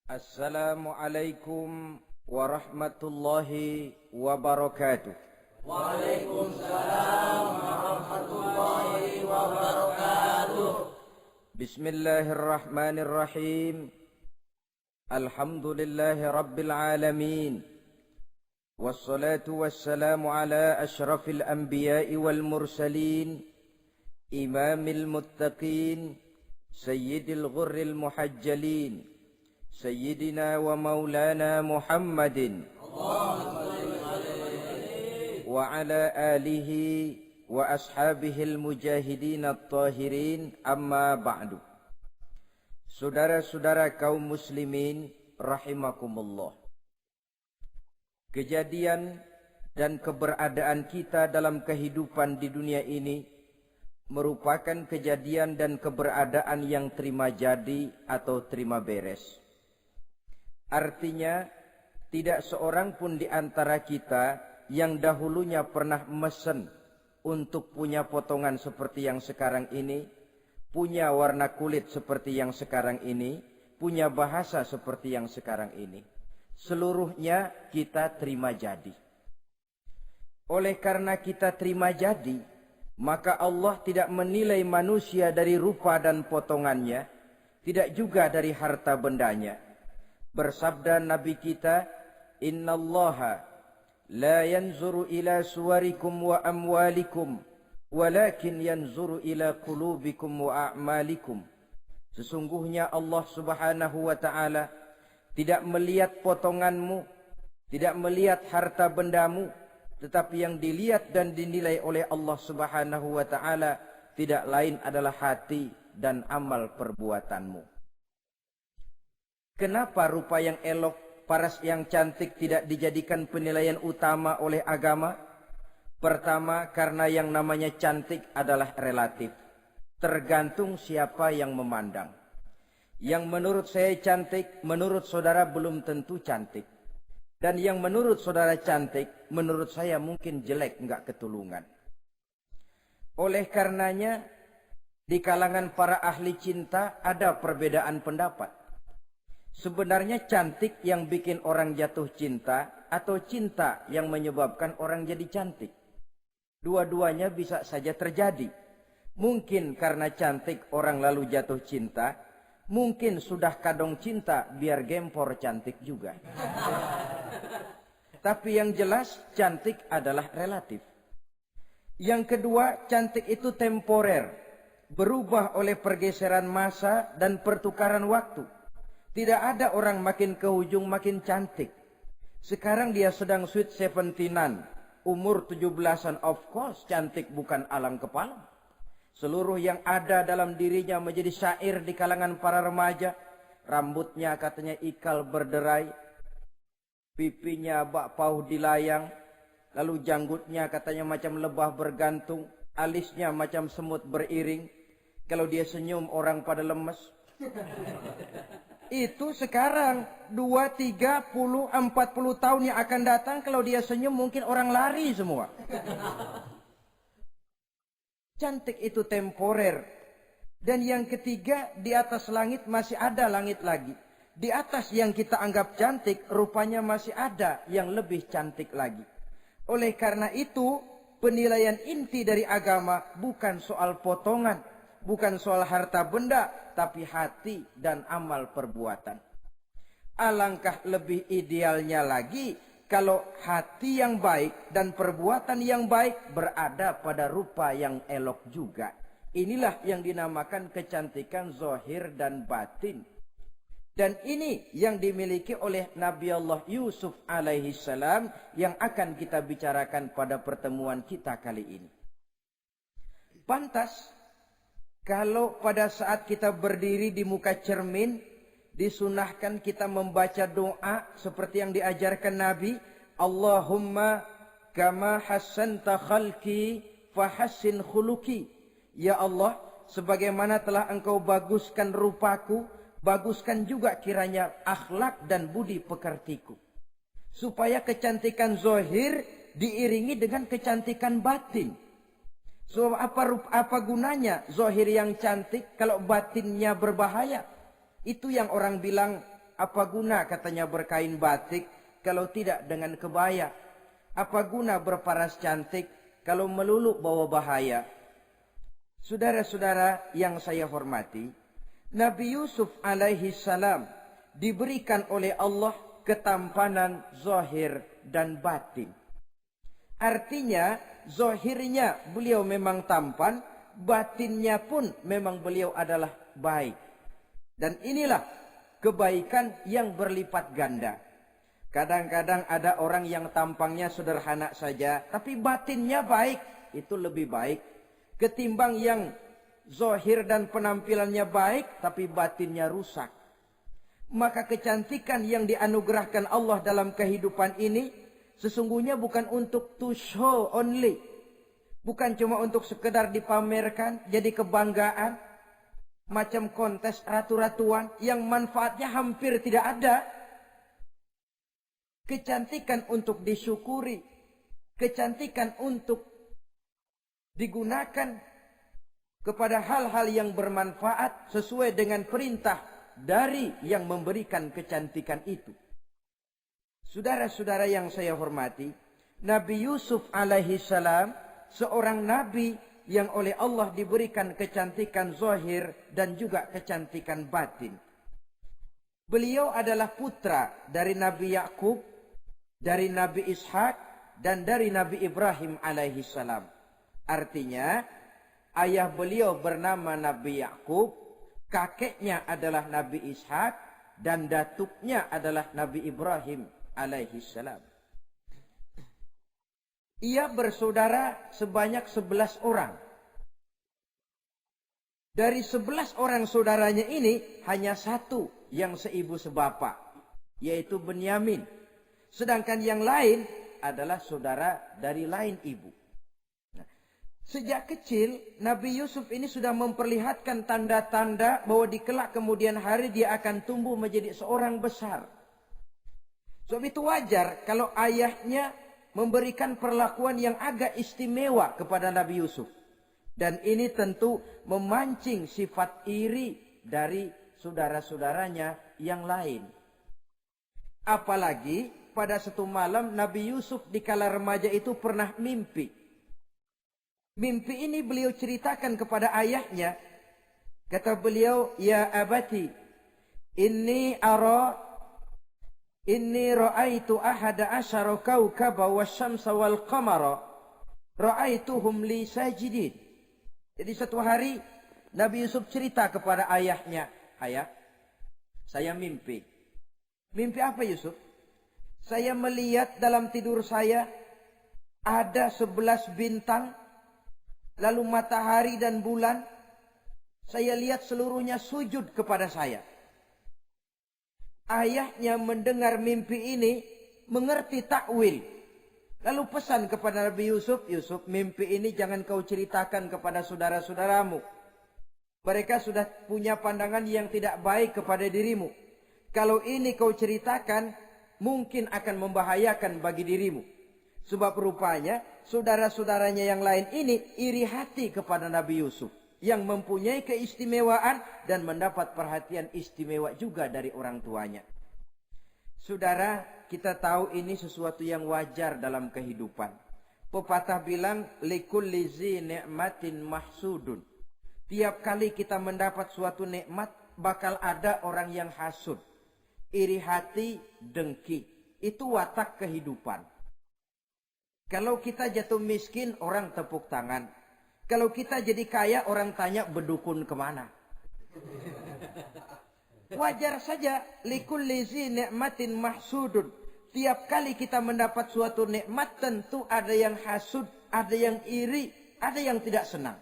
Assalamualaikum warahmatullahi wabarakatuh. Waalaikumsalam warahmatullahi wabarakatuh. Bismillahirrahmanirrahim. Alhamdulillahi rabbil alamin. Wassalatu wassalamu ala ashrafil anbiya'i wal mursalin, imamil muttaqin, sayyidil ghurril muhajjalin, Sayyidina wa maulana Muhammadin wa ala alihi wa ashabihil mujahidin at-tahirin, amma ba'du. Saudara-saudara kaum muslimin rahimakumullah. Kejadian dan keberadaan kita dalam kehidupan di dunia ini merupakan kejadian dan keberadaan yang terima jadi atau terima beres. Artinya, tidak seorang pun di antara kita yang dahulunya pernah mesen untuk punya potongan seperti yang sekarang ini, punya warna kulit seperti yang sekarang ini, punya bahasa seperti yang sekarang ini. Seluruhnya kita terima jadi. Oleh karena kita terima jadi, maka Allah tidak menilai manusia dari rupa dan potongannya, tidak juga dari harta bendanya. Bersabda Nabi kita, Innallaha la yanzuru ila suwarikum wa amwalikum, walakin yanzuru ila qulubikum wa a'malikum. Sesungguhnya Allah subhanahu wa ta'ala tidak melihat potonganmu, tidak melihat harta bendamu, tetapi yang dilihat dan dinilai oleh Allah subhanahu wa ta'ala tidak lain adalah hati dan amal perbuatanmu. Kenapa rupa yang elok, paras yang cantik tidak dijadikan penilaian utama oleh agama? Pertama, karena yang namanya cantik adalah relatif. Tergantung siapa yang memandang. Yang menurut saya cantik, menurut saudara belum tentu cantik. Dan yang menurut saudara cantik, menurut saya mungkin jelek, enggak ketulungan. Oleh karenanya, di kalangan para ahli cinta ada perbedaan pendapat. Sebenarnya cantik yang bikin orang jatuh cinta atau cinta yang menyebabkan orang jadi cantik. Dua-duanya bisa saja terjadi. Mungkin karena cantik orang lalu jatuh cinta, mungkin sudah kadong cinta biar gempor cantik juga. Tapi yang jelas cantik adalah relatif. Yang kedua, cantik itu temporer, berubah oleh pergeseran masa dan pertukaran waktu. Tidak ada orang makin ke ujung makin cantik. Sekarang dia sedang sweet 17-an, umur 17-an, of course cantik bukan alang kepala. Seluruh yang ada dalam dirinya menjadi syair di kalangan para remaja. Rambutnya katanya ikal berderai, pipinya bak pauh dilayang, lalu janggutnya katanya macam lebah bergantung, alisnya macam semut beriring. Kalau dia senyum orang pada lemes. Itu sekarang 2, 30, 40 tahun yang akan datang kalau dia senyum mungkin orang lari semua. Cantik itu temporer. Dan yang ketiga, di atas langit masih ada langit lagi. Di atas yang kita anggap cantik, rupanya masih ada yang lebih cantik lagi. Oleh karena itu, penilaian inti dari agama bukan soal potongan, bukan soal harta benda, tapi hati dan amal perbuatan. Alangkah lebih idealnya lagi kalau hati yang baik dan perbuatan yang baik berada pada rupa yang elok juga. Inilah yang dinamakan kecantikan zahir dan batin. Dan ini yang dimiliki oleh Nabi Allah Yusuf alaihi salam yang akan kita bicarakan pada pertemuan kita kali ini. Pantas kalau pada saat kita berdiri di muka cermin, disunahkan kita membaca doa seperti yang diajarkan Nabi. Allahumma kama hassanta khalqi fahassin khuluqi. Ya Allah, sebagaimana telah engkau baguskan rupaku, baguskan juga kiranya akhlak dan budi pekertiku. Supaya kecantikan zahir diiringi dengan kecantikan batin. So apa gunanya zahir yang cantik kalau batinnya berbahaya? Itu yang orang bilang Apa guna katanya berkain batik kalau tidak dengan kebaya? Apa guna berparas cantik kalau melulu bawa bahaya? Saudara-saudara yang saya hormati, Nabi Yusuf alaihi salam diberikan oleh Allah ketampanan zahir dan batin. Artinya, zahirnya beliau memang tampan, batinnya pun memang beliau adalah baik. Dan inilah kebaikan yang berlipat ganda. Kadang-kadang ada orang yang tampangnya sederhana saja, tapi batinnya baik. Itu lebih baik ketimbang yang zahir dan penampilannya baik, tapi batinnya rusak. Maka kecantikan yang dianugerahkan Allah dalam kehidupan ini sesungguhnya bukan untuk to show only. Bukan cuma untuk sekedar dipamerkan, jadi kebanggaan. Macam kontes ratu-ratuan yang manfaatnya hampir tidak ada. Kecantikan untuk disyukuri. Kecantikan untuk digunakan kepada hal-hal yang bermanfaat sesuai dengan perintah dari yang memberikan kecantikan itu. Saudara-saudara yang saya hormati, Nabi Yusuf alaihi salam seorang nabi yang oleh Allah diberikan kecantikan zahir dan juga kecantikan batin. Beliau adalah putra dari Nabi Yakub, dari Nabi Ishak, dan dari Nabi Ibrahim alaihi salam. Artinya, ayah beliau bernama Nabi Yakub, kakeknya adalah Nabi Ishak, dan datuknya adalah Nabi Ibrahim alaihi salam. Ia bersaudara sebanyak 11 orang. Dari 11 orang saudaranya ini, hanya satu yang seibu sebapak, yaitu Benyamin. Sedangkan yang lain adalah saudara dari lain ibu. Nah, sejak kecil, Nabi Yusuf ini sudah memperlihatkan tanda-tanda bahwa di kelak kemudian hari dia akan tumbuh menjadi seorang besar. Sebab itu wajar kalau ayahnya memberikan perlakuan yang agak istimewa kepada Nabi Yusuf. Dan ini tentu memancing sifat iri dari saudara-saudaranya yang lain. Apalagi pada satu malam Nabi Yusuf di kala remaja itu pernah mimpi. Mimpi ini beliau ceritakan kepada ayahnya. Kata beliau, "Ya abati, inni ra'aitu ahada asyara kawkaba wasyamsa wal qamara ra'aituhum li sajidin." Jadi satu hari Nabi Yusuf cerita kepada ayahnya, "Ayah, saya mimpi." Mimpi apa Yusuf? "Saya melihat dalam tidur saya ada 11 bintang, lalu matahari dan bulan. Saya lihat seluruhnya sujud kepada saya." Ayahnya mendengar mimpi ini, mengerti takwil. Lalu pesan kepada Nabi Yusuf, "Yusuf, mimpi ini jangan kau ceritakan kepada saudara-saudaramu. Mereka sudah punya pandangan yang tidak baik kepada dirimu. Kalau ini kau ceritakan, mungkin akan membahayakan bagi dirimu." Sebab rupanya saudara-saudaranya yang lain ini iri hati kepada Nabi Yusuf, yang mempunyai keistimewaan dan mendapat perhatian istimewa juga dari orang tuanya. Saudara, kita tahu ini sesuatu yang wajar dalam kehidupan. Pepatah bilang, likulli zi ni'matin mahsudun. Tiap kali kita mendapat suatu nikmat, bakal ada orang yang hasud. Iri hati, dengki. Itu watak kehidupan. Kalau kita jatuh miskin, orang tepuk tangan. Kalau kita jadi kaya, orang tanya berdukun kemana. Wajar saja. Likulli zi ni'matin mahsudun. Tiap kali kita mendapat suatu nikmat, tentu ada yang hasud, ada yang iri, ada yang tidak senang.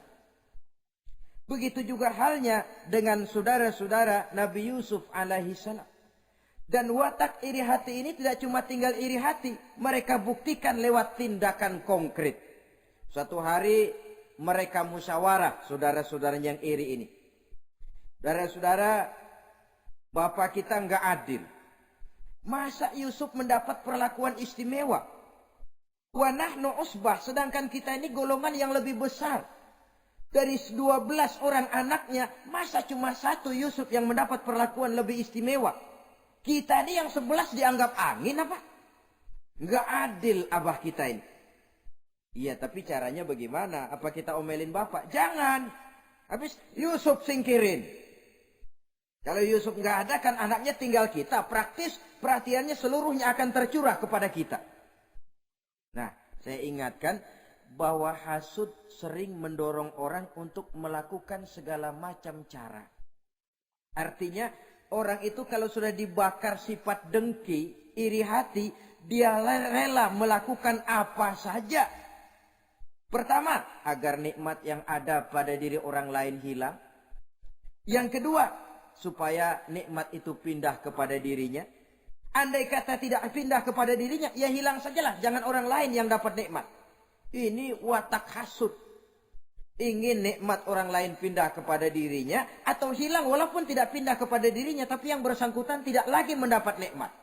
Begitu juga halnya dengan saudara-saudara Nabi Yusuf alaihi salam. Dan watak iri hati ini tidak cuma tinggal iri hati. Mereka buktikan lewat tindakan konkret. Suatu hari mereka musyawarah, saudara-saudaranya yang iri ini. Saudara-saudara, bapak kita enggak adil. Masa Yusuf mendapat perlakuan istimewa? Wa nahnu usbah, sedangkan kita ini golongan yang lebih besar. Dari 12 orang anaknya, masa cuma satu Yusuf yang mendapat perlakuan lebih istimewa? Kita ini yang 11 dianggap angin apa? Nggak adil abah kita ini. Iya, tapi caranya bagaimana? Apa kita omelin bapak? Jangan. Habis Yusuf singkirin. Kalau Yusuf nggak ada kan anaknya tinggal kita. Praktis perhatiannya seluruhnya akan tercurah kepada kita. Nah, saya ingatkan bahwa hasud sering mendorong orang untuk melakukan segala macam cara. Artinya orang itu kalau sudah dibakar sifat dengki, iri hati, dia rela melakukan apa saja. Pertama, agar nikmat yang ada pada diri orang lain hilang. Yang kedua, supaya nikmat itu pindah kepada dirinya. Andai kata tidak pindah kepada dirinya, ya hilang sajalah. Jangan orang lain yang dapat nikmat. Ini watak hasud. Ingin nikmat orang lain pindah kepada dirinya, atau hilang walaupun tidak pindah kepada dirinya, tapi yang bersangkutan tidak lagi mendapat nikmat.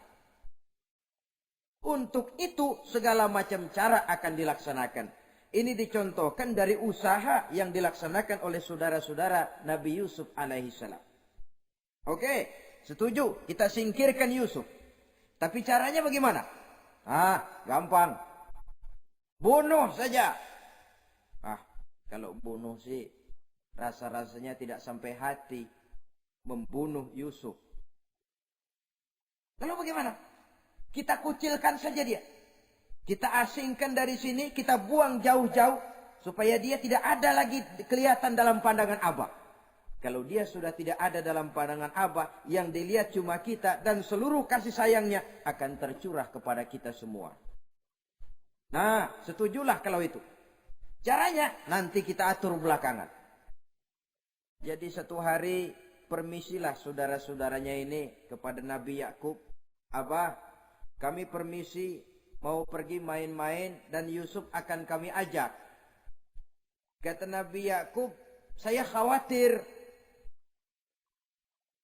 Untuk itu segala macam cara akan dilaksanakan. Ini dicontohkan dari usaha yang dilaksanakan oleh saudara-saudara Nabi Yusuf alaihissalam. Oke, setuju. Kita singkirkan Yusuf. Tapi caranya bagaimana? Gampang. Bunuh saja. Kalau bunuh sih rasa-rasanya tidak sampai hati membunuh Yusuf. Lalu bagaimana? Kita kucilkan saja dia. Kita asingkan dari sini, kita buang jauh-jauh supaya dia tidak ada lagi kelihatan dalam pandangan Abah. Kalau dia sudah tidak ada dalam pandangan Abah, yang dilihat cuma kita dan seluruh kasih sayangnya akan tercurah kepada kita semua. Nah, setujulah kalau itu. Caranya nanti kita atur belakangan. Jadi satu hari permisilah saudara-saudaranya ini kepada Nabi Yakub. Abah, kami permisi mau pergi main-main dan Yusuf akan kami ajak. Kata Nabi Yakub, saya khawatir.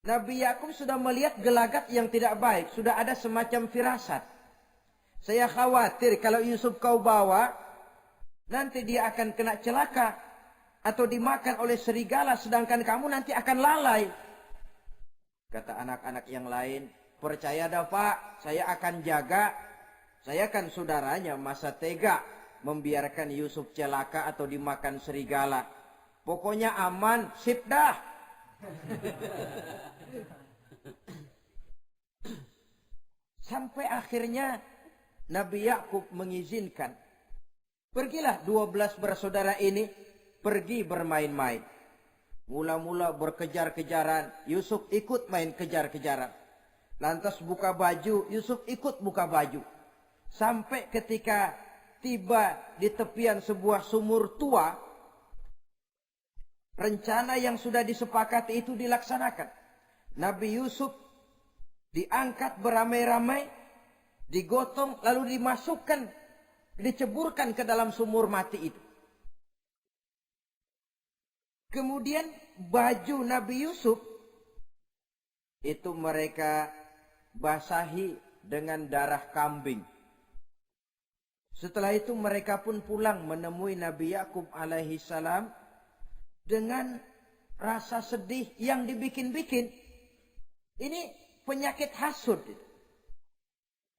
Nabi Yakub sudah melihat gelagat yang tidak baik. Sudah ada semacam firasat. Saya khawatir kalau Yusuf kau bawa, nanti dia akan kena celaka. Atau dimakan oleh serigala, sedangkan kamu nanti akan lalai. Kata anak-anak yang lain, percaya dah Pak, saya akan jaga. Saya kan saudaranya, masa tega membiarkan Yusuf celaka atau dimakan serigala. Pokoknya aman, sip dah. Sampai akhirnya Nabi Yakub mengizinkan. Pergilah 12 bersaudara ini pergi bermain-main. Mula-mula berkejar-kejaran, Yusuf ikut main kejar-kejaran. Lantas buka baju, Yusuf ikut buka baju. Sampai ketika tiba di tepian sebuah sumur tua, rencana yang sudah disepakati itu dilaksanakan. Nabi Yusuf diangkat beramai-ramai, digotong, lalu dimasukkan, diceburkan ke dalam sumur mati itu. Kemudian baju Nabi Yusuf itu mereka basahi dengan darah kambing. Setelah itu mereka pun pulang menemui Nabi Yakub alaihi salam dengan rasa sedih yang dibikin-bikin. Ini penyakit hasud.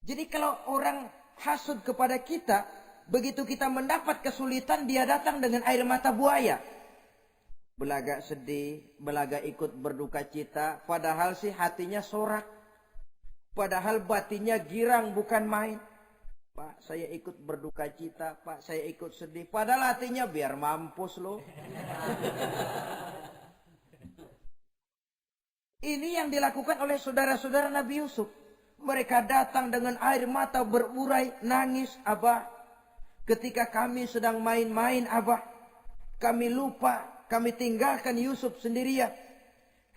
Jadi kalau orang hasud kepada kita, begitu kita mendapat kesulitan, dia datang dengan air mata buaya. Belagak sedih, belagak ikut berduka cita, padahal sih hatinya sorak. Padahal batinnya girang bukan main. Pak, saya ikut berduka cita, Pak, saya ikut sedih. Padahal hatinya biar mampus loh. Ini yang dilakukan oleh saudara-saudara Nabi Yusuf. Mereka datang dengan air mata berurai, nangis, Abah. Ketika kami sedang main-main, Abah, kami lupa, kami tinggalkan Yusuf sendirian.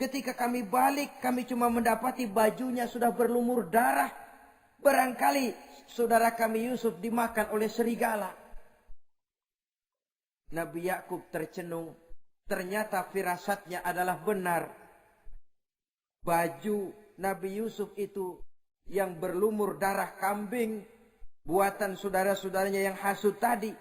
Ketika kami balik, kami cuma mendapati bajunya sudah berlumur darah. Barangkali saudara kami Yusuf dimakan oleh serigala. Nabi Yakub tercenung. Ternyata firasatnya adalah benar. Baju Nabi Yusuf itu yang berlumur darah kambing, buatan saudara-saudaranya yang hasud tadi,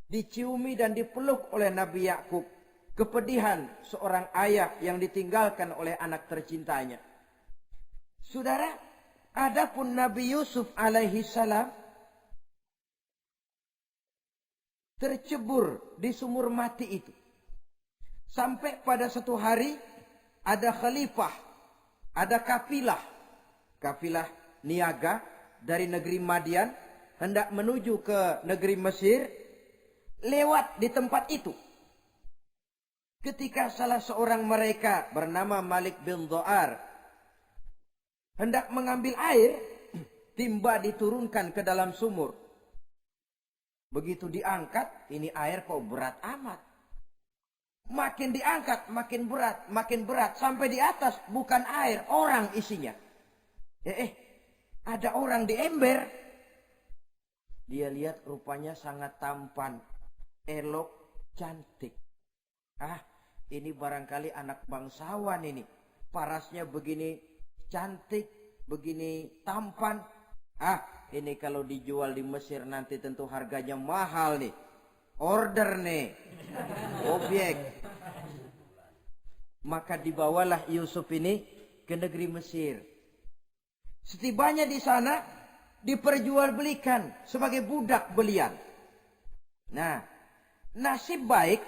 diciumi dan dipeluk oleh Nabi Yakub. Kepedihan seorang ayah yang ditinggalkan oleh anak tercintanya. Saudara, adapun Nabi Yusuf alaihi salam tercebur di sumur mati itu. Sampai pada satu hari ada khalifah, ada kafilah niaga dari negeri Madian hendak menuju ke negeri Mesir, lewat di tempat itu. Ketika salah seorang mereka bernama Malik bin Dha'ar hendak mengambil air, timba diturunkan ke dalam sumur. Begitu diangkat, ini air kok berat amat. Makin diangkat, makin berat. Sampai di atas, bukan air, orang isinya. Ada orang di ember. Dia lihat rupanya sangat tampan, elok, cantik. Ini barangkali anak bangsawan ini. Parasnya begini cantik, begini tampan. Ini kalau dijual di Mesir nanti tentu harganya mahal nih. Order nih. Objek. Maka dibawalah Yusuf ini ke negeri Mesir. Setibanya di sana diperjualbelikan sebagai budak belian. Nah, nasib baik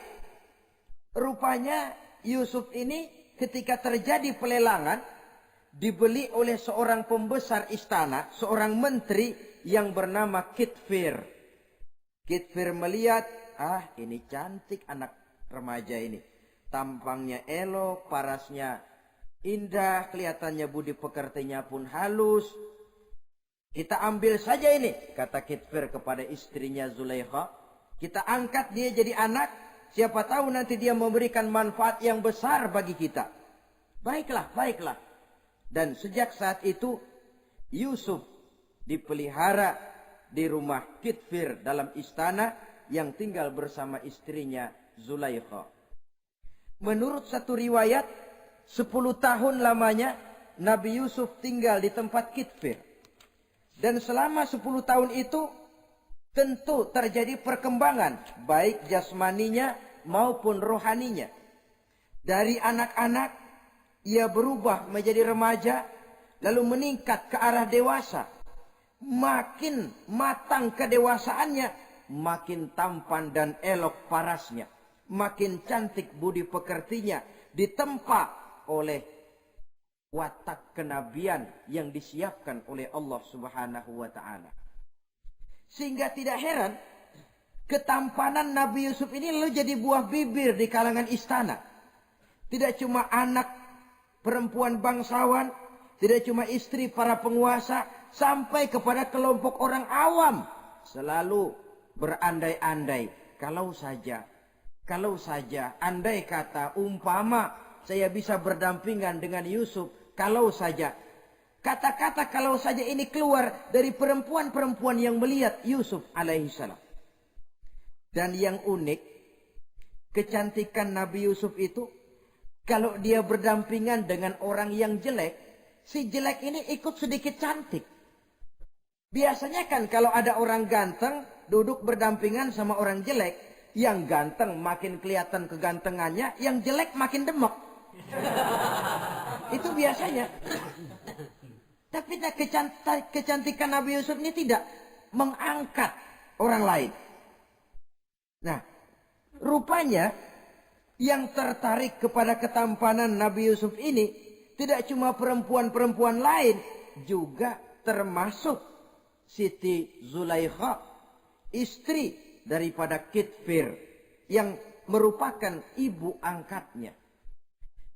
rupanya Yusuf ini ketika terjadi pelelangan dibeli oleh seorang pembesar istana, seorang menteri yang bernama Kitfir. Kitfir melihat, ini cantik anak remaja ini. Tampangnya elok, parasnya indah, kelihatannya budi pekertinya pun halus. Kita ambil saja ini, kata Kitfir kepada istrinya Zulaikha. Kita angkat dia jadi anak, siapa tahu nanti dia memberikan manfaat yang besar bagi kita. Baiklah, baiklah. Dan sejak saat itu Yusuf dipelihara di rumah Kitfir dalam istana yang tinggal bersama istrinya Zulaikha. Menurut satu riwayat 10 tahun lamanya Nabi Yusuf tinggal di tempat Kitfir. Dan selama 10 tahun itu tentu terjadi perkembangan baik jasmaninya maupun rohaninya. Dari anak-anak ia berubah menjadi remaja, lalu meningkat ke arah dewasa. Makin matang kedewasaannya, makin tampan dan elok parasnya. Makin cantik budi pekertinya, ditempa oleh watak kenabian yang disiapkan oleh Allah Subhanahu wa Ta'ala. Sehingga tidak heran, ketampanan Nabi Yusuf ini lalu jadi buah bibir di kalangan istana. Tidak cuma anak perempuan bangsawan, tidak cuma istri para penguasa, sampai kepada kelompok orang awam selalu berandai-andai. Kalau saja, andai kata umpama saya bisa berdampingan dengan Yusuf, kalau saja. Kata-kata kalau saja ini keluar dari perempuan-perempuan yang melihat Yusuf alaihissalam. Dan yang unik, kecantikan Nabi Yusuf itu, kalau dia berdampingan dengan orang yang jelek, si jelek ini ikut sedikit cantik. Biasanya kan kalau ada orang ganteng duduk berdampingan sama orang jelek, yang ganteng makin kelihatan kegantengannya, yang jelek makin demek. Itu biasanya. Tapi kecantikan Nabi Yusuf ini tidak mengangkat orang lain. Nah, rupanya yang tertarik kepada ketampanan Nabi Yusuf ini tidak cuma perempuan-perempuan lain, juga termasuk Siti Zulaikha, istri daripada Kitfir, yang merupakan ibu angkatnya.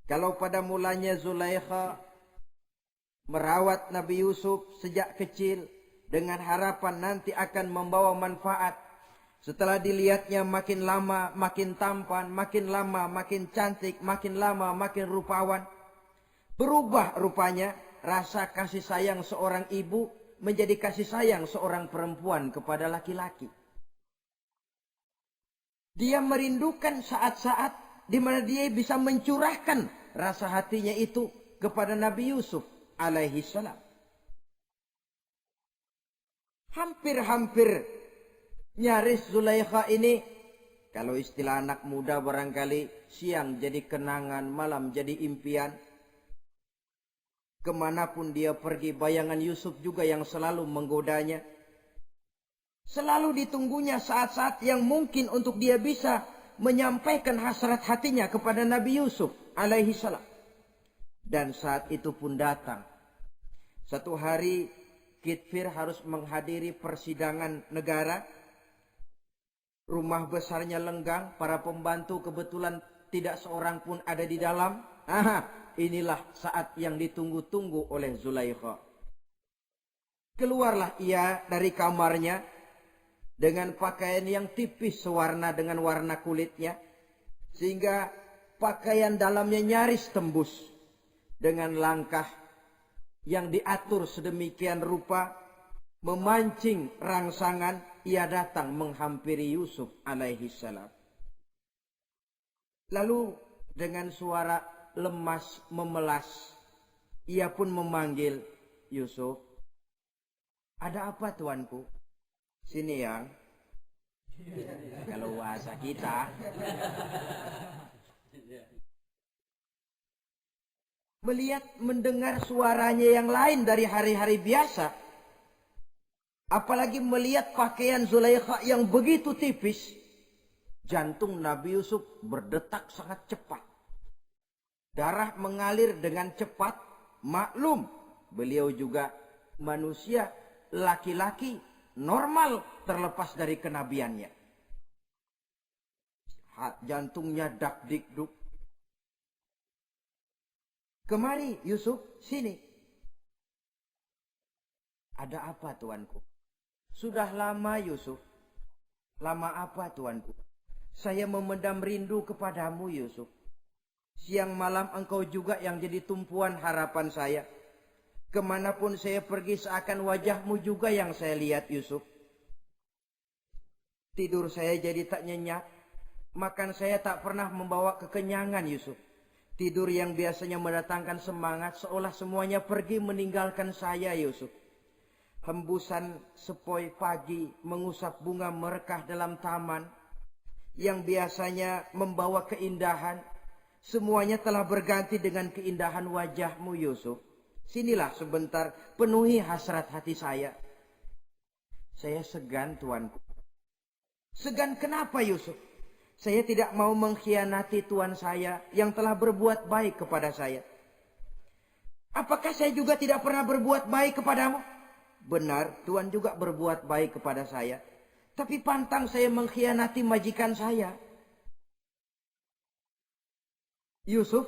Kalau pada mulanya Zulaikha merawat Nabi Yusuf sejak kecil dengan harapan nanti akan membawa manfaat. Setelah dilihatnya makin lama makin tampan, makin lama makin cantik, makin lama makin rupawan. Berubah rupanya rasa kasih sayang seorang ibu menjadi kasih sayang seorang perempuan kepada laki-laki. Dia merindukan saat-saat di mana dia bisa mencurahkan rasa hatinya itu kepada Nabi Yusuf alaihi salam. Hampir-hampir nyaris Zulaikha ini, kalau istilah anak muda barangkali, siang jadi kenangan, malam jadi impian. Kemanapun dia pergi, bayangan Yusuf juga yang selalu menggodanya. Selalu ditunggunya saat-saat yang mungkin untuk dia bisa menyampaikan hasrat hatinya kepada Nabi Yusuf alaihi salam. Dan saat itu pun datang. Satu hari Kitfir harus menghadiri persidangan negara. Rumah besarnya lenggang, para pembantu kebetulan tidak seorang pun ada di dalam. Inilah saat yang ditunggu-tunggu oleh Zulaikha. Keluarlah ia dari kamarnya dengan pakaian yang tipis sewarna dengan warna kulitnya, sehingga pakaian dalamnya nyaris tembus. Dengan langkah yang diatur sedemikian rupa, memancing rangsangan, ia datang menghampiri Yusuf alaihi salam. Lalu dengan suara lemas memelas, ia pun memanggil Yusuf. Ada apa tuanku? Sini yang. Kalau bahasa kita. Melihat mendengar suaranya yang lain dari hari-hari biasa. Apalagi melihat pakaian Zulaikha yang begitu tipis. Jantung Nabi Yusuf berdetak sangat cepat. Darah mengalir dengan cepat. Maklum, beliau juga manusia, laki-laki, normal terlepas dari kenabiannya. Jantungnya dak-dik-duk. Kemari Yusuf, sini. Ada apa tuanku? Sudah lama Yusuf. Lama apa tuanku? Saya memendam rindu kepadamu Yusuf. Siang malam engkau juga yang jadi tumpuan harapan saya. Kemanapun saya pergi seakan wajahmu juga yang saya lihat Yusuf. Tidur saya jadi tak nyenyak. Makan saya tak pernah membawa kekenyangan Yusuf. Tidur yang biasanya mendatangkan semangat seolah semuanya pergi meninggalkan saya Yusuf. Hembusan sepoi pagi mengusap bunga merekah dalam taman yang biasanya membawa keindahan. Semuanya telah berganti dengan keindahan wajahmu Yusuf. Sinilah sebentar, penuhi hasrat hati saya. Saya segan tuanku. Segan kenapa Yusuf? Saya tidak mau mengkhianati Tuhan saya yang telah berbuat baik kepada saya. Apakah saya juga tidak pernah berbuat baik kepadamu? Benar, Tuhan juga berbuat baik kepada saya. Tapi pantang saya mengkhianati majikan saya. Yusuf,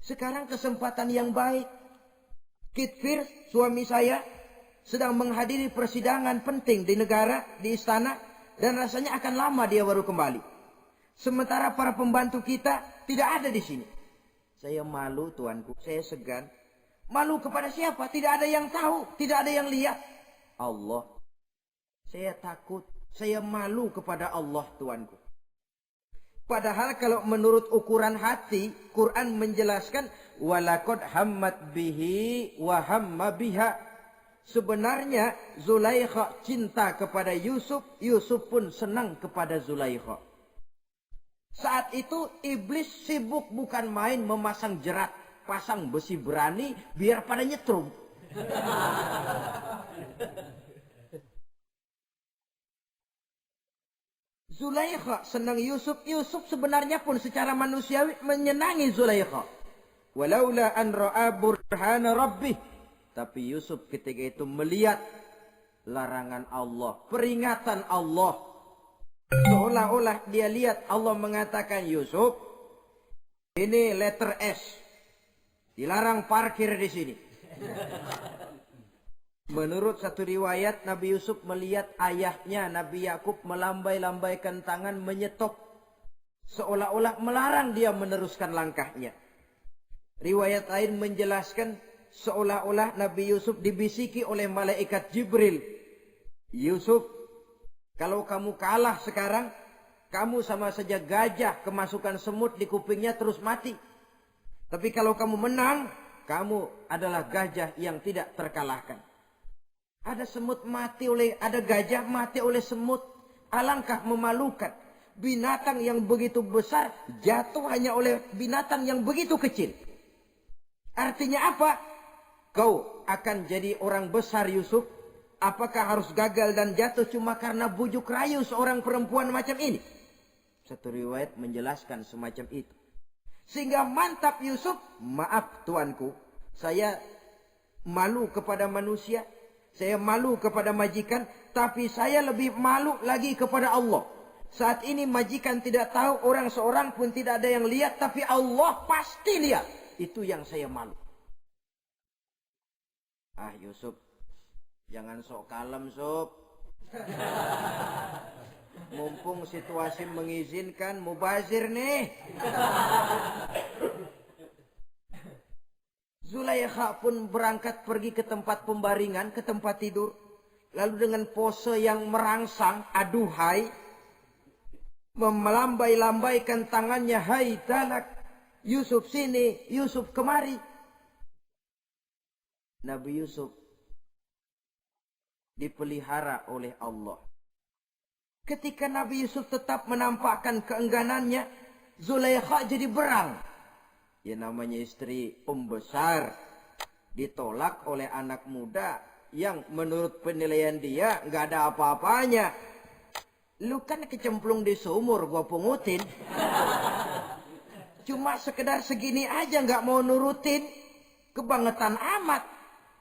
sekarang kesempatan yang baik. Kitfir, suami saya, sedang menghadiri persidangan penting di negara, di istana. Dan rasanya akan lama dia baru kembali. Sementara para pembantu kita tidak ada di sini. Saya malu tuanku, saya segan. Malu kepada siapa? Tidak ada yang tahu, tidak ada yang lihat. Allah. Saya takut, saya malu kepada Allah tuanku. Padahal kalau menurut ukuran hati, Quran menjelaskan walaqad hammat bihi wa hamma biha. Sebenarnya Zulaikha cinta kepada Yusuf, Yusuf pun senang kepada Zulaikha. Saat itu iblis sibuk bukan main memasang jerat, pasang besi berani biar pada nyetrum. Zulaikha senang Yusuf, Yusuf sebenarnya pun secara manusiawi menyenangi Zulaikha. Walaula an ra'a burhana rabbih. Tapi Yusuf ketika itu melihat larangan Allah, peringatan Allah. Seolah-olah dia lihat Allah mengatakan, Yusuf, ini letter S. Dilarang parkir di sini. Menurut satu riwayat, Nabi Yusuf melihat ayahnya, Nabi Yakub, melambai-lambaikan tangan menyetop. Seolah-olah melarang dia meneruskan langkahnya. Riwayat lain menjelaskan, seolah-olah Nabi Yusuf dibisiki oleh malaikat Jibril. Yusuf, kalau kamu kalah sekarang, kamu sama saja gajah kemasukan semut di kupingnya terus mati. Tapi kalau kamu menang, kamu adalah gajah yang tidak terkalahkan. Ada semut mati oleh, ada gajah mati oleh semut. Alangkah memalukan. Binatang yang begitu besar jatuh hanya oleh binatang yang begitu kecil. Artinya apa? Kau akan jadi orang besar Yusuf. Apakah harus gagal dan jatuh cuma karena bujuk rayu seorang perempuan macam ini? Satu riwayat menjelaskan semacam itu. Sehingga mantap Yusuf, maaf tuanku, saya malu kepada manusia, saya malu kepada majikan, tapi saya lebih malu lagi kepada Allah. Saat ini majikan tidak tahu, orang seorang pun tidak ada yang lihat, tapi Allah pasti lihat. Itu yang saya malu. Ah Yusuf, jangan sok kalem Sob. Mumpung situasi mengizinkan, mubazir nih. Zulaikha pun berangkat pergi ke tempat pembaringan, ke tempat tidur. Lalu dengan pose yang merangsang, aduhai, melambai-lambaikan tangannya, hai talak, Yusuf sini, Yusuf kemari. Nabi Yusuf dipelihara oleh Allah. Ketika Nabi Yusuf tetap menampakkan keengganannya, Zulaikha jadi berang. Ya namanya istri pembesar ditolak oleh anak muda yang menurut penilaian dia nggak ada apa-apanya. Lu kan kecemplung di sumur, gua pungutin. Cuma sekedar segini aja nggak mau nurutin. Kebangetan amat.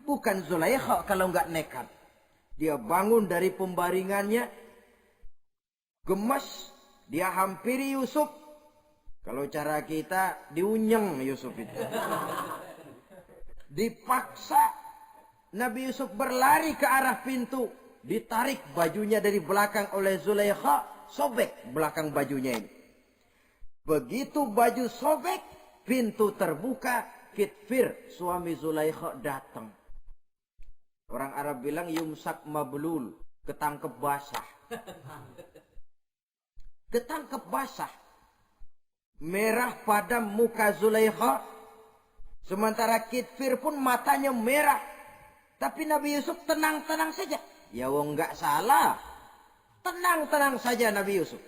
Bukan Zulaikha kalau nggak nekat. Dia bangun dari pembaringannya, gemes, dia hampiri Yusuf. Kalau cara kita diunyeng Yusuf itu. Dipaksa Nabi Yusuf berlari ke arah pintu. Ditarik bajunya dari belakang oleh Zulaikha. Sobek belakang bajunya ini. Begitu baju sobek, pintu terbuka. Kitfir, suami Zulaikha, datang. Orang Arab bilang yumsak mablul, ketangkep basah. Ketangkep basah. Merah padam muka Zulaikha. Sementara Kitfir pun matanya merah. Tapi Nabi Yusuf tenang-tenang saja. Ya wong nggak salah. Tenang-tenang saja Nabi Yusuf.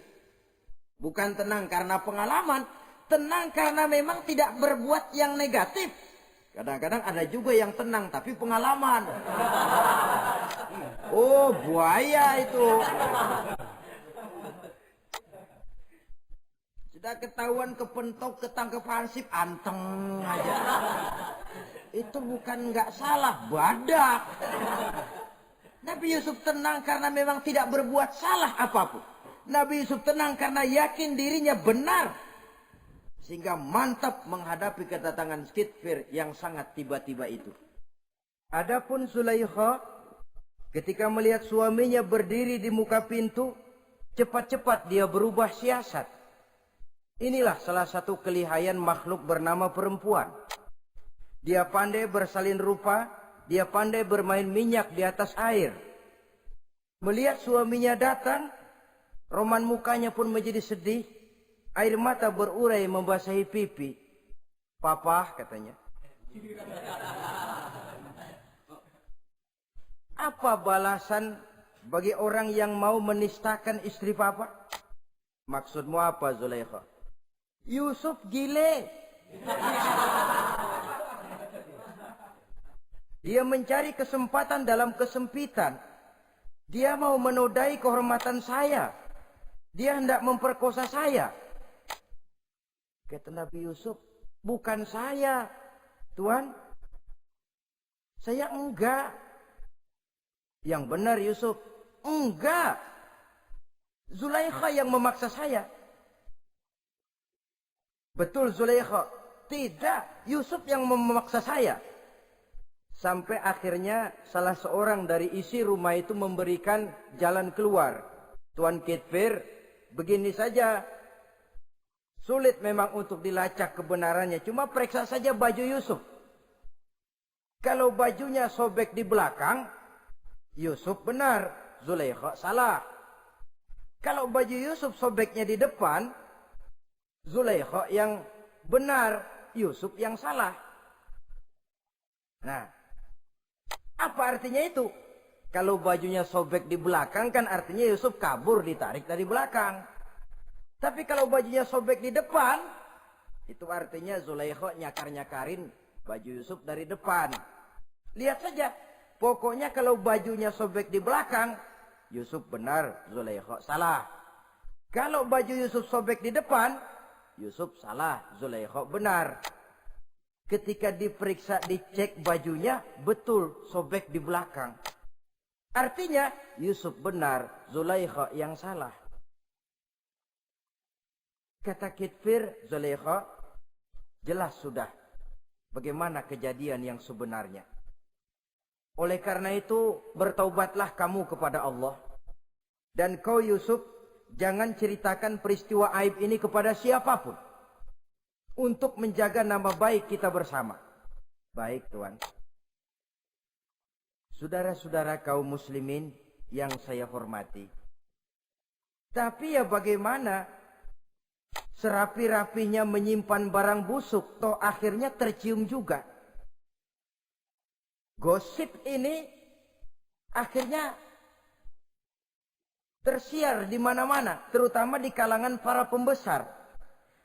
Bukan tenang karena pengalaman. Tenang karena memang tidak berbuat yang negatif. Kadang-kadang ada juga yang tenang tapi pengalaman. Oh buaya itu. Sudah ketahuan kepentok, ketangkep hansip, anteng aja. Itu bukan nggak salah, badak. Nabi Yusuf tenang karena memang tidak berbuat salah apapun. Nabi Yusuf tenang karena yakin dirinya benar. Sehingga mantap menghadapi kedatangan Kitfir yang sangat tiba-tiba itu. Adapun Zulaikha ketika melihat suaminya berdiri di muka pintu, cepat-cepat dia berubah siasat. Inilah salah satu kelihayan makhluk bernama perempuan. Dia pandai bersalin rupa, dia pandai bermain minyak di atas air. Melihat suaminya datang, roman mukanya pun menjadi sedih. Air mata berurai membasahi pipi. Papa katanya. Apa balasan bagi orang yang mau menistakan istri papa? Maksudmu apa Zulaikha? Yusuf gile. Dia mencari kesempatan dalam kesempitan. Dia mau menodai kehormatan saya. Dia hendak memperkosa saya. Kata Nabi Yusuf, bukan saya, Tuan. Saya enggak. Yang benar Yusuf, enggak. Zulaikha yang memaksa saya. Betul Zulaikha, tidak. Yusuf yang memaksa saya. Sampai akhirnya salah seorang dari isi rumah itu memberikan jalan keluar. Tuan Kitfir, begini saja. Sulit memang untuk dilacak kebenarannya. Cuma periksa saja baju Yusuf. Kalau bajunya sobek di belakang, Yusuf benar, Zulaikha salah. Kalau baju Yusuf sobeknya di depan, Zulaikha yang benar, Yusuf yang salah. Nah, apa artinya itu? Kalau bajunya sobek di belakang kan artinya Yusuf kabur ditarik dari belakang. Tapi kalau bajunya sobek di depan, itu artinya Zulaikha nyakar-nyakarin baju Yusuf dari depan. Lihat saja, pokoknya kalau bajunya sobek di belakang, Yusuf benar, Zulaikha salah. Kalau baju Yusuf sobek di depan, Yusuf salah, Zulaikha benar. Ketika diperiksa, dicek bajunya, betul sobek di belakang. Artinya Yusuf benar, Zulaikha yang salah. Kata Kitfir, Zulaikha, jelas sudah bagaimana kejadian yang sebenarnya. Oleh karena itu, bertaubatlah kamu kepada Allah. Dan kau Yusuf, jangan ceritakan peristiwa aib ini kepada siapapun. Untuk menjaga nama baik kita bersama. Baik Tuan. Saudara-saudara kaum muslimin yang saya hormati. Tapi ya bagaimana? Serapi-rapinya menyimpan barang busuk, toh akhirnya tercium juga. Gosip ini akhirnya tersiar di mana-mana, terutama di kalangan para pembesar.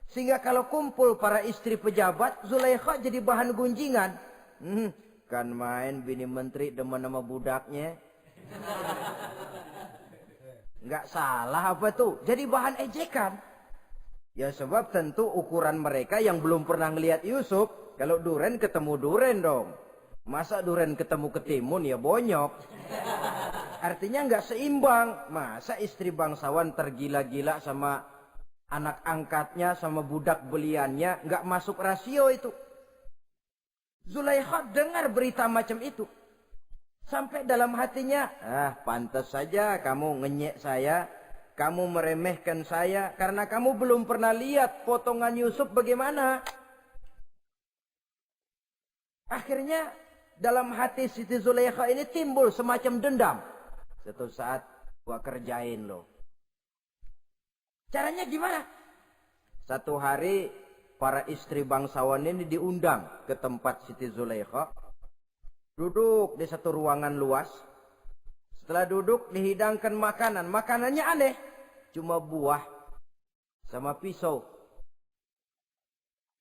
Sehingga kalau kumpul para istri pejabat, Zulaikha jadi bahan gunjingan. Kan main bini menteri demen sama budaknya. Nggak salah apa tuh, jadi bahan ejekan. Ya sebab tentu ukuran mereka yang belum pernah ngelihat Yusuf, kalau duren ketemu duren dong. Masa duren ketemu ketimun ya bonyok. Artinya nggak seimbang. Masa istri bangsawan tergila-gila sama anak angkatnya, sama budak beliannya, nggak masuk rasio itu. Zulaikha dengar berita macam itu. Sampai dalam hatinya, pantas saja kamu ngenyek saya, kamu meremehkan saya, karena kamu belum pernah lihat potongan Yusuf bagaimana. Akhirnya dalam hati Siti Zulaikha ini timbul semacam dendam. Suatu saat gua kerjain lo. Caranya gimana? Satu hari para istri bangsawan ini diundang ke tempat Siti Zulaikha. Duduk di satu ruangan luas. Setelah duduk dihidangkan makanan. Makanannya aneh. Cuma buah sama pisau.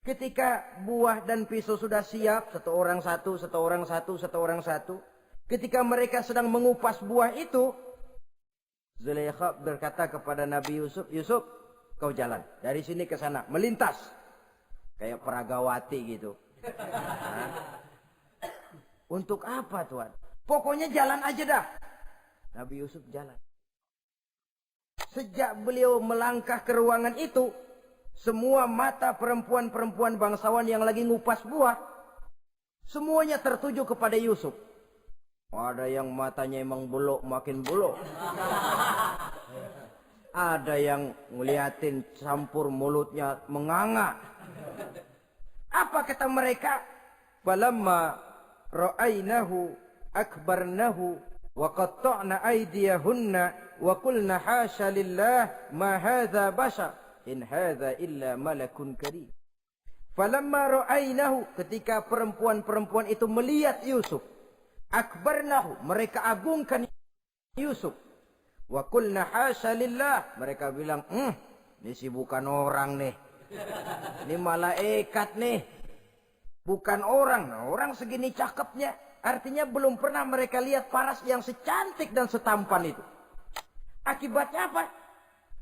Ketika buah dan pisau sudah siap, satu orang satu. Ketika mereka sedang mengupas buah itu, Zulaikha berkata kepada Nabi Yusuf, Yusuf, kau jalan dari sini ke sana, melintas. Kayak peragawati gitu. Untuk apa Tuhan? Pokoknya jalan aja dah. Nabi Yusuf jalan. Sejak beliau melangkah ke ruangan itu, semua mata perempuan-perempuan bangsawan yang lagi ngupas buah, semuanya tertuju kepada Yusuf. Ada yang matanya emang belok, makin belok. Ada yang ngeliatin campur mulutnya menganga. Apa kata mereka? Falamma ra'ainahu akbarnahu wa qatta'na aydiyahunna wa qulna hasya lillah ma hadza bashar in hadza illa malakun karim. Falamma ra'ainahu, ketika perempuan-perempuan itu melihat Yusuf, akbarnahu, mereka agungkan Yusuf. Wa qulna hasya lillah, mereka bilang, ini sih bukan orang nih. Ini malaikat nih. Bukan orang. Nah, orang segini cakepnya. Artinya belum pernah mereka lihat paras yang secantik dan setampan itu. Akibatnya apa?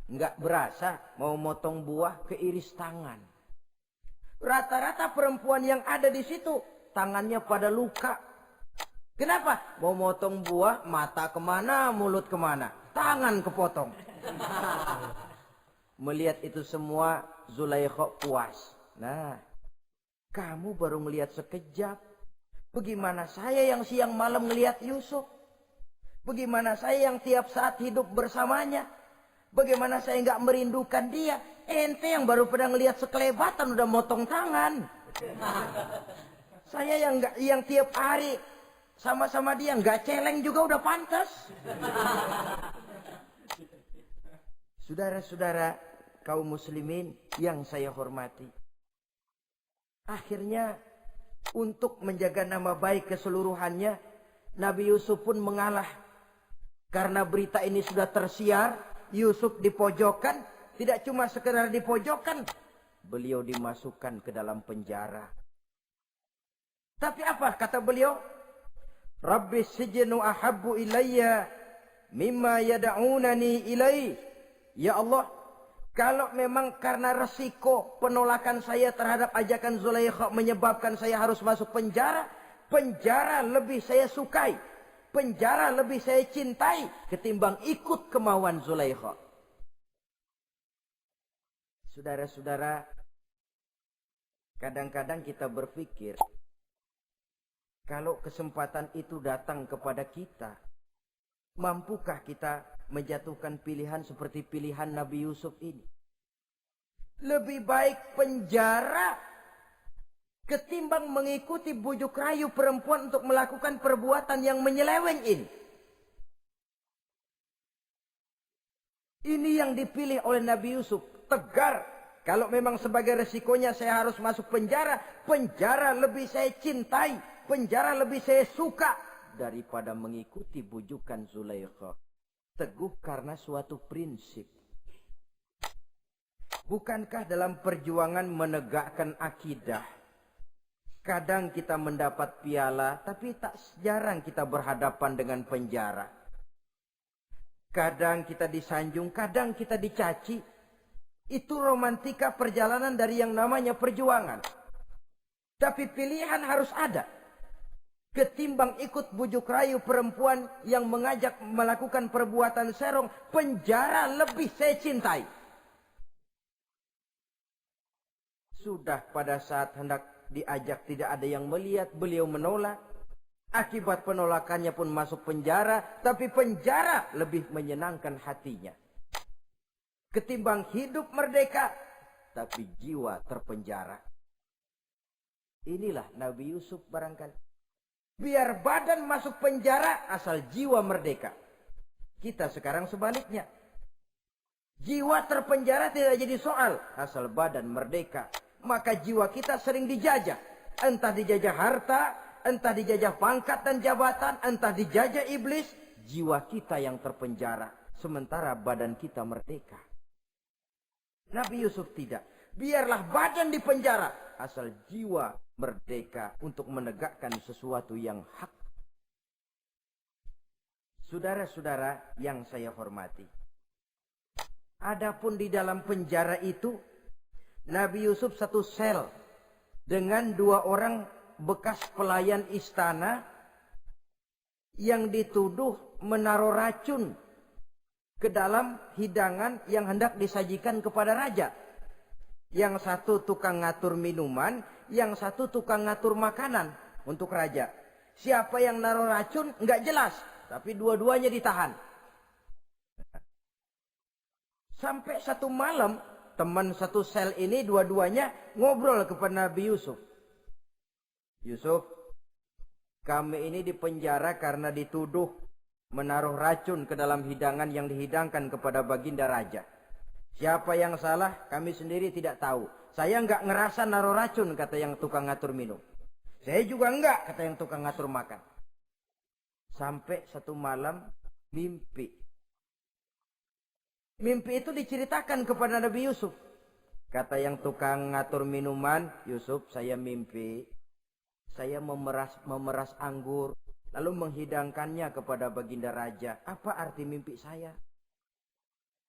Nggak berasa mau motong buah keiris tangan. Rata-rata perempuan yang ada di situ tangannya pada luka. Kenapa? Mau motong buah, mata kemana, mulut kemana, tangan kepotong. Melihat itu semua, Zulaikha puas. Nah, kamu baru melihat sekejap. Bagaimana saya yang siang malam melihat Yusuf? Bagaimana saya yang tiap saat hidup bersamanya? Bagaimana saya nggak merindukan dia? Ente yang baru pernah ngelihat sekelebatan udah motong tangan. Saya yang tiap hari sama-sama dia nggak celeng juga udah pantas. Saudara-saudara kaum muslimin yang saya hormati. Akhirnya untuk menjaga nama baik keseluruhannya, Nabi Yusuf pun mengalah. Karena berita ini sudah tersiar, Yusuf dipojokkan, tidak cuma sekedar dipojokkan, beliau dimasukkan ke dalam penjara. Tapi apa kata beliau? Rabbi sijnu ahabbu ilayya mimma yad'unani ilai. Ya Allah, kalau memang karena resiko penolakan saya terhadap ajakan Zulaikha menyebabkan saya harus masuk penjara, penjara lebih saya sukai, penjara lebih saya cintai ketimbang ikut kemauan Zulaikha. Saudara-saudara, kadang-kadang kita berpikir, kalau kesempatan itu datang kepada kita, mampukah kita menjatuhkan pilihan seperti pilihan Nabi Yusuf ini? Lebih baik penjara ketimbang mengikuti bujuk rayu perempuan untuk melakukan perbuatan yang menyeleweng ini. Ini yang dipilih oleh Nabi Yusuf. Tegar. Kalau memang sebagai resikonya saya harus masuk penjara, penjara lebih saya cintai, penjara lebih saya suka daripada mengikuti bujukan Zulaikha. Teguh karena suatu prinsip. Bukankah dalam perjuangan menegakkan akidah, kadang kita mendapat piala, tapi tak jarang kita berhadapan dengan penjara. Kadang kita disanjung, kadang kita dicaci. Itu romantika perjalanan dari yang namanya perjuangan. Tapi pilihan harus ada. Ketimbang ikut bujuk rayu perempuan yang mengajak melakukan perbuatan serong, penjara lebih saya cintai. Sudah pada saat hendak diajak tidak ada yang melihat, beliau menolak. Akibat penolakannya pun masuk penjara, tapi penjara lebih menyenangkan hatinya. Ketimbang hidup merdeka, tapi jiwa terpenjara. Inilah Nabi Yusuf barangkali. Biar badan masuk penjara, asal jiwa merdeka. Kita sekarang sebaliknya. Jiwa terpenjara tidak jadi soal, asal badan merdeka. Maka jiwa kita sering dijajah. Entah dijajah harta, entah dijajah pangkat dan jabatan, entah dijajah iblis. Jiwa kita yang terpenjara, sementara badan kita merdeka. Nabi Yusuf tidak. Biarlah badan di penjara, asal jiwa merdeka untuk menegakkan sesuatu yang hak. Saudara-saudara yang saya hormati, adapun di dalam penjara itu, Nabi Yusuf satu sel dengan 2 orang bekas pelayan istana yang dituduh menaruh racun ke dalam hidangan yang hendak disajikan kepada raja. Yang satu tukang ngatur minuman, yang satu tukang ngatur makanan untuk raja. Siapa yang naruh racun nggak jelas, tapi dua-duanya ditahan. Sampai satu malam, teman satu sel ini dua-duanya ngobrol kepada Nabi Yusuf. Yusuf, kami ini dipenjara karena dituduh menaruh racun ke dalam hidangan yang dihidangkan kepada baginda raja. Siapa yang salah, kami sendiri tidak tahu. Saya enggak ngerasa naruh racun, kata yang tukang ngatur minum. Saya juga enggak, kata yang tukang ngatur makan. Sampai satu malam, mimpi. Mimpi itu diceritakan kepada Nabi Yusuf. Kata yang tukang ngatur minuman, Yusuf, saya mimpi. Saya memeras anggur, lalu menghidangkannya kepada baginda raja. Apa arti mimpi saya?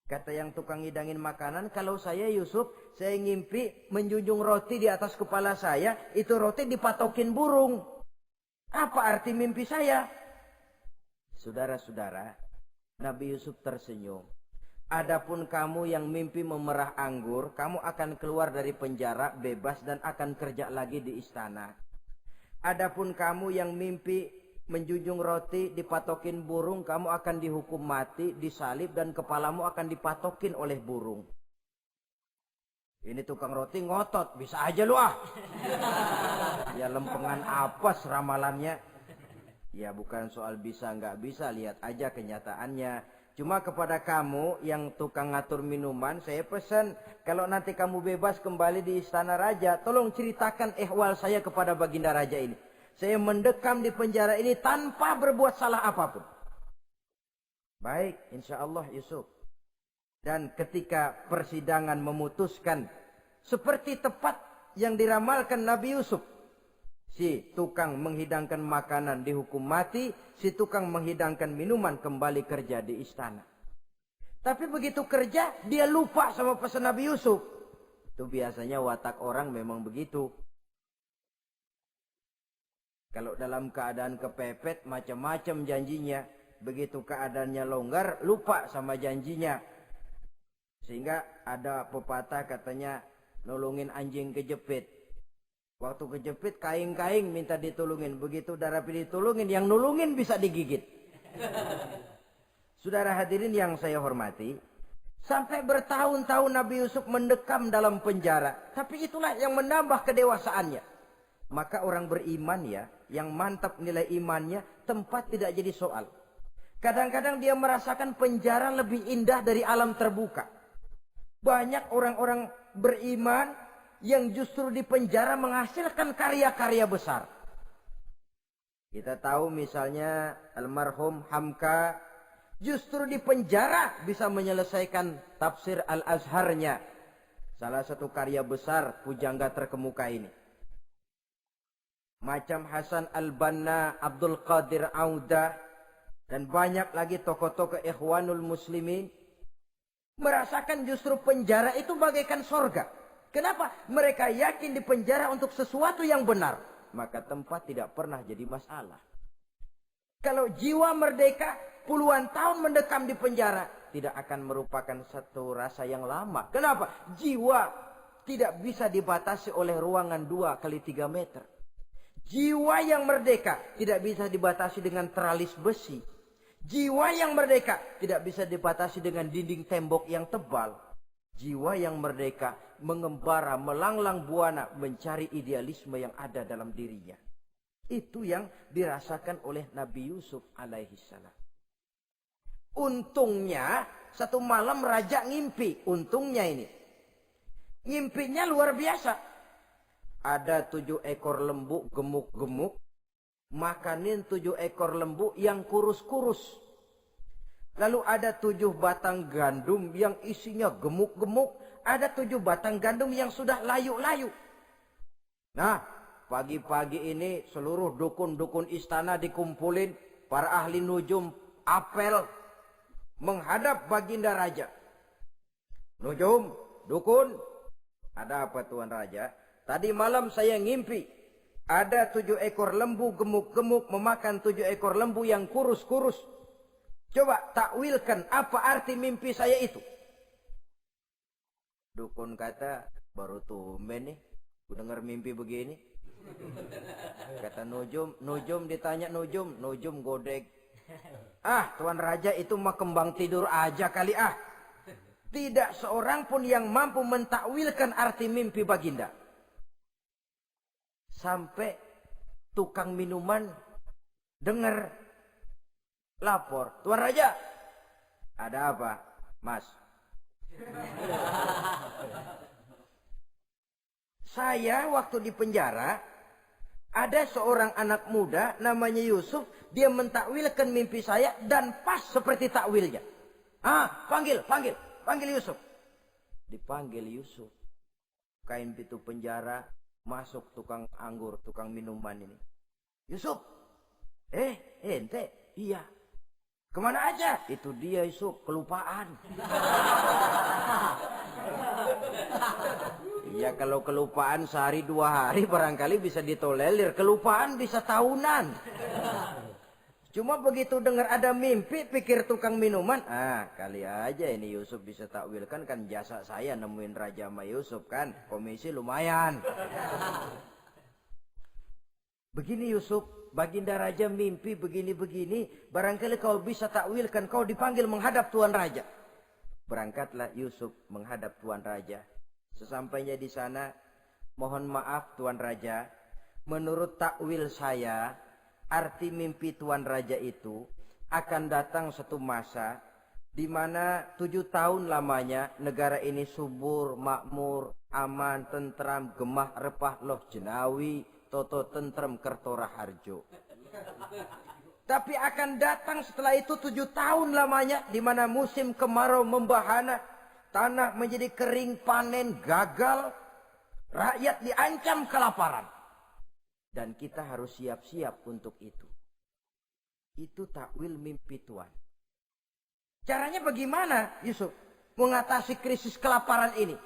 Kata yang tukang hidangin makanan, kalau saya Yusuf, saya ngimpi menjunjung roti di atas kepala saya, itu roti dipatokin burung. Apa arti mimpi saya? Saudara-saudara, Nabi Yusuf tersenyum. Adapun kamu yang mimpi memerah anggur, kamu akan keluar dari penjara bebas dan akan kerja lagi di istana. Adapun kamu yang mimpi menjunjung roti dipatokin burung, kamu akan dihukum mati, disalib, dan kepalamu akan dipatokin oleh burung. Ini tukang roti ngotot, bisa aja lu ah. Ya lempengan apa ramalannya? Ya bukan soal bisa nggak bisa, lihat aja kenyataannya. Cuma kepada kamu yang tukang ngatur minuman, saya pesan, kalau nanti kamu bebas kembali di istana raja, tolong ceritakan ihwal saya kepada baginda raja ini. Saya mendekam di penjara ini tanpa berbuat salah apapun. Baik, insya Allah Yusuf. Dan ketika persidangan memutuskan, seperti tepat yang diramalkan Nabi Yusuf. Si tukang menghidangkan makanan dihukum mati, si tukang menghidangkan minuman kembali kerja di istana. Tapi begitu kerja, dia lupa sama pesan Nabi Yusuf. Itu biasanya watak orang memang begitu. Kalau dalam keadaan kepepet, macam-macam janjinya. Begitu keadaannya longgar, lupa sama janjinya. Sehingga ada pepatah katanya, nolongin anjing kejepit. Waktu kejepit, kaing-kaing minta ditolongin. Begitu udah rapi ditolongin, yang nolongin bisa digigit. Saudara hadirin yang saya hormati, sampai bertahun-tahun Nabi Yusuf mendekam dalam penjara. Tapi itulah yang menambah kedewasaannya. Maka orang beriman ya, yang mantap nilai imannya, tempat tidak jadi soal. Kadang-kadang dia merasakan penjara lebih indah dari alam terbuka. Banyak orang-orang beriman yang justru di penjara menghasilkan karya-karya besar. Kita tahu misalnya almarhum Hamka justru di penjara bisa menyelesaikan tafsir Al-Azharnya. Salah satu karya besar pujangga terkemuka ini. Macam Hasan Al-Banna, Abdul Qadir Audah, dan banyak lagi tokoh-tokoh Ikhwanul Muslimin merasakan justru penjara itu bagaikan sorga. Kenapa? Mereka yakin di penjara untuk sesuatu yang benar. Maka tempat tidak pernah jadi masalah. Kalau jiwa merdeka puluhan tahun mendekam di penjara, tidak akan merupakan satu rasa yang lama. Kenapa? Jiwa tidak bisa dibatasi oleh ruangan 2x3 meter. Jiwa yang merdeka tidak bisa dibatasi dengan teralis besi. Jiwa yang merdeka tidak bisa dibatasi dengan dinding tembok yang tebal. Jiwa yang merdeka mengembara, melanglang buana, mencari idealisme yang ada dalam dirinya. Itu yang dirasakan oleh Nabi Yusuf alaihissalam. Untungnya, satu malam raja ngimpi. Untungnya ini. Ngimpinya luar biasa. Ada 7 ekor lembu gemuk-gemuk. Makanin 7 ekor lembu yang kurus-kurus. Lalu ada 7 batang gandum yang isinya gemuk-gemuk. Ada 7 batang gandum yang sudah layu-layu. Nah, pagi-pagi ini seluruh dukun-dukun istana dikumpulin. Para ahli nujum apel menghadap baginda raja. Nujum, dukun, ada apa Tuan Raja? Tadi malam saya ngimpi. Ada 7 ekor lembu gemuk-gemuk memakan 7 ekor lembu yang kurus-kurus. Coba takwilkan apa arti mimpi saya itu. Dukun kata, baru tumben nih, ku dengar mimpi begini. Kata Nujum ditanya Nujum godek. Ah, Tuan Raja itu mah kembang tidur aja kali ah. Tidak seorang pun yang mampu mentakwilkan arti mimpi baginda. Sampai tukang minuman dengar lapor. Tuan Raja, ada apa, Mas? Saya waktu di penjara, ada seorang anak muda namanya Yusuf. Dia mentakwilkan mimpi saya dan pas seperti takwilnya. Ah, panggil Yusuf. Dipanggil Yusuf. Kain pintu penjara, masuk tukang anggur, tukang minuman ini. Yusuf, ente, iya. Kemana aja? Itu dia Yusuf, kelupaan. Iya, kalau kelupaan sehari 2 hari barangkali bisa ditolerir. Kelupaan bisa tahunan. Cuma begitu dengar ada mimpi, pikir tukang minuman. Ah, kali aja ini Yusuf bisa takwilkan, kan jasa saya nemuin Raja sama Yusuf kan. Komisi lumayan. Begini Yusuf, baginda raja mimpi begini-begini. Barangkali kau bisa takwilkan, kau dipanggil menghadap Tuan Raja. Berangkatlah Yusuf menghadap Tuan Raja. Sesampainya di sana, mohon maaf Tuan Raja. Menurut takwil saya, arti mimpi Tuan Raja itu akan datang satu masa di mana 7 tahun lamanya negara ini subur, makmur, aman, tentram, gemah, repah, loh jenawi, toto tentrem, kertora harjo. Tapi akan datang setelah itu 7 tahun lamanya di mana musim kemarau membahana, tanah menjadi kering, panen gagal, rakyat diancam kelaparan. Dan kita harus siap-siap untuk itu. Itu takwil mimpi Tuhan. Caranya bagaimana, Yusuf? Mengatasi krisis kelaparan ini.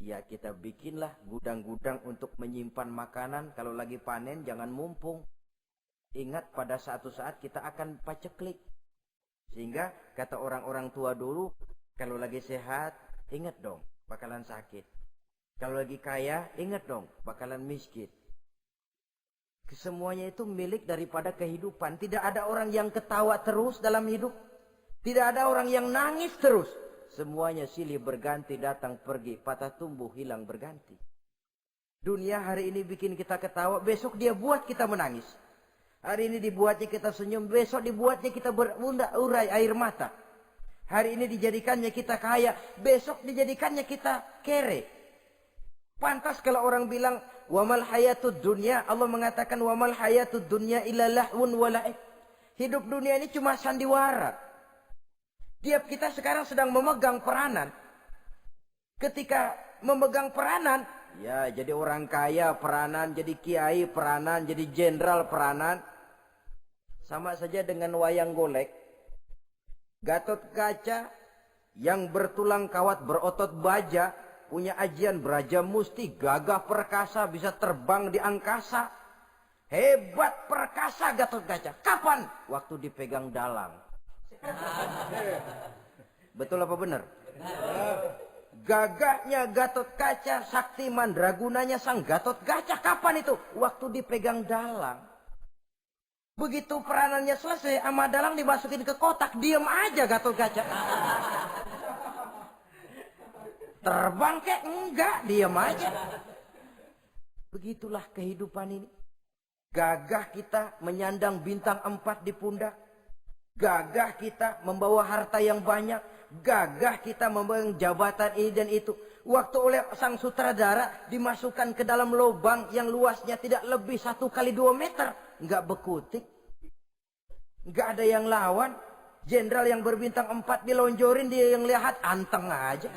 Ya, kita bikinlah gudang-gudang untuk menyimpan makanan. Kalau lagi panen jangan mumpung. Ingat pada suatu saat kita akan paceklik. Sehingga kata orang-orang tua dulu, kalau lagi sehat, ingat dong bakalan sakit. Kalau lagi kaya, ingat dong bakalan miskin. Semuanya itu milik daripada kehidupan. Tidak ada orang yang ketawa terus dalam hidup. Tidak ada orang yang nangis terus. Semuanya silih berganti, datang pergi, patah tumbuh, hilang berganti. Dunia hari ini bikin kita ketawa, besok dia buat kita menangis. Hari ini dibuatnya kita senyum, besok dibuatnya kita berurai air mata. Hari ini dijadikannya kita kaya, besok dijadikannya kita kere. Pantas kalau orang bilang, wamal hayatud dunya, Allah mengatakan wamal hayatud dunya illa lahwun wa la'ib. Hidup dunia ini cuma sandiwara. Tiap kita sekarang sedang memegang peranan. Ketika memegang peranan, ya jadi orang kaya peranan, jadi kiai peranan, jadi jenderal peranan. Sama saja dengan wayang golek. Gatot Kaca yang bertulang kawat berotot baja, punya ajian beraja musti, gagah perkasa, bisa terbang di angkasa. Hebat perkasa Gatot Kaca. Kapan? Waktu dipegang dalang. Betul apa benar? Gagahnya Gatot Kaca, sakti mandragunanya sang Gatot Kaca. Kapan itu? Waktu dipegang dalang. Begitu peranannya selesai, sama dalang dimasukin ke kotak, diem aja Gatot Kaca. Terbang kek? Enggak, diem aja. Begitulah kehidupan ini. Gagah kita menyandang bintang 4 di pundak. Gagah kita membawa harta yang banyak. Gagah kita membawa jabatan ini dan itu. Waktu oleh sang sutradara dimasukkan ke dalam lubang yang luasnya tidak lebih 1 kali 2 meter. Enggak bekutik. Enggak ada yang lawan. Jenderal yang berbintang 4 dilonjorin, dia yang lihat anteng aja.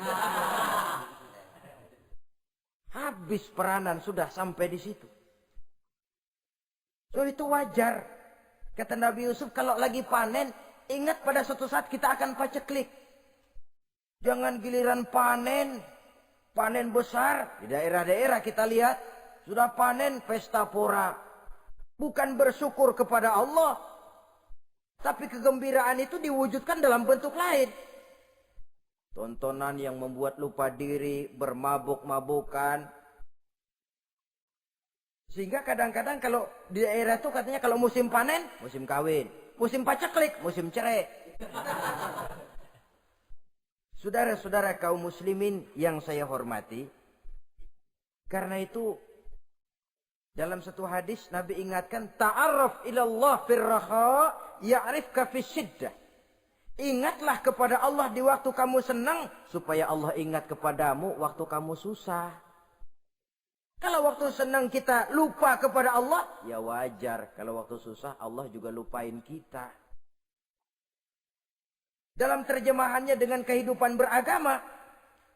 Habis peranan sudah sampai di situ. So itu wajar. Kata Nabi Yusuf, kalau lagi panen, ingat pada suatu saat kita akan paceklik. Jangan giliran panen, panen besar. Di daerah-daerah kita lihat, sudah panen pesta pora. Bukan bersyukur kepada Allah. Tapi kegembiraan itu diwujudkan dalam bentuk lain. Tontonan yang membuat lupa diri, bermabuk-mabukan. Sehingga kadang-kadang kalau di daerah itu katanya kalau musim panen, musim kawin. Musim paceklik, musim cerai. Saudara-saudara kaum muslimin yang saya hormati. Karena itu dalam satu hadis Nabi ingatkan, ta'arraf ilallah firraha ya'rifka fisyiddah. Ingatlah kepada Allah di waktu kamu senang, supaya Allah ingat kepadamu waktu kamu susah. Kalau waktu senang kita lupa kepada Allah, ya wajar. Kalau waktu susah Allah juga lupain kita. Dalam terjemahannya dengan kehidupan beragama,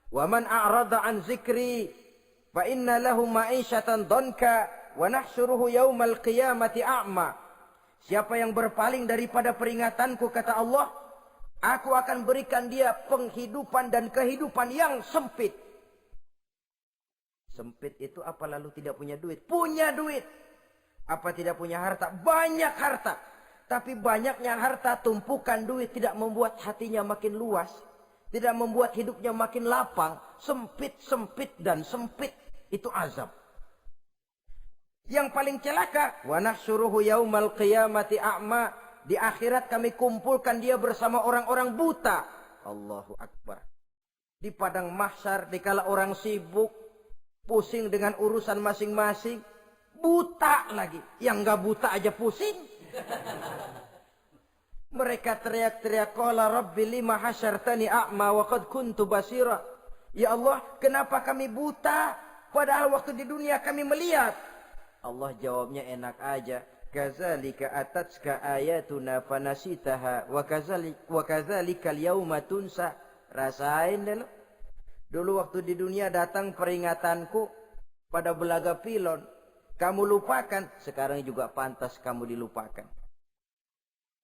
wa man a'rada an zikri fa inna lahu ma'isyatan dhanka wa nahsyuruhu yaumal qiyamati a'ma. Siapa yang berpaling daripada peringatanku, kata Allah, aku akan berikan dia penghidupan dan kehidupan yang sempit. Sempit itu apa lalu tidak punya duit? Punya duit. Apa tidak punya harta? Banyak harta. Tapi banyaknya harta, tumpukan duit tidak membuat hatinya makin luas. Tidak membuat hidupnya makin lapang. Sempit, sempit, dan sempit. Itu azab. Yang paling celaka, wa nahsyuruhu yaumal qiyamati a'ma. Di akhirat kami kumpulkan dia bersama orang-orang buta. Allahu Akbar. Di padang mahsyar, dikala orang sibuk, pusing dengan urusan masing-masing, buta lagi. Yang enggak buta aja pusing. Mereka teriak-teriak, qala rabbi lima hasyartani a'ma wa qad kuntu basira. Ya Allah, kenapa kami buta padahal waktu di dunia kami melihat? Allah jawabnya enak aja. Kadzalika atatska ayatuna fanasitaha wa kadzalika al-yauma tunsa. Rasain dulu. Dulu waktu di dunia datang peringatanku pada belaga pilon. kamu lupakan, sekarang juga pantas kamu dilupakan.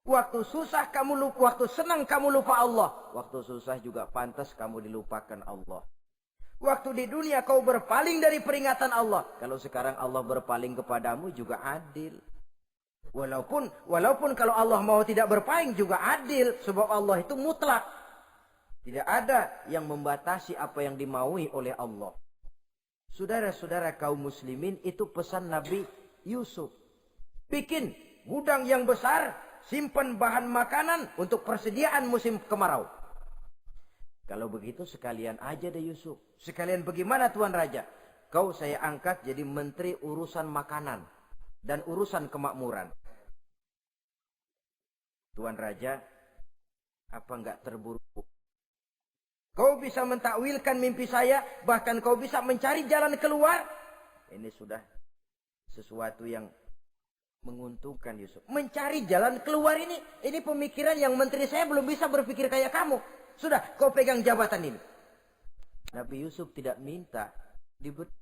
Waktu susah kamu lupa, waktu senang kamu lupa Allah. Waktu susah juga pantas kamu dilupakan Allah. Waktu di dunia kau berpaling dari peringatan Allah. Kalau sekarang Allah berpaling kepadamu juga adil. Walaupun kalau Allah mau tidak berpaling juga adil. Sebab Allah itu mutlak. Tidak ada yang membatasi apa yang dimaui oleh Allah. Saudara-saudara kaum muslimin, itu pesan Nabi Yusuf. Bikin gudang yang besar, simpan bahan makanan untuk persediaan musim kemarau. Kalau begitu sekalian aja deh Yusuf. Sekalian bagaimana Tuan Raja? Kau saya angkat jadi menteri urusan makanan dan urusan kemakmuran. Tuan Raja, apa enggak terburu-buru? Kau bisa mentakwilkan mimpi saya, bahkan kau bisa mencari jalan keluar. Ini sudah sesuatu yang menguntungkan Yusuf. Mencari jalan keluar ini pemikiran yang menteri saya belum bisa berpikir kayak kamu. Sudah, kau pegang jabatan ini. Nabi Yusuf tidak minta diberi.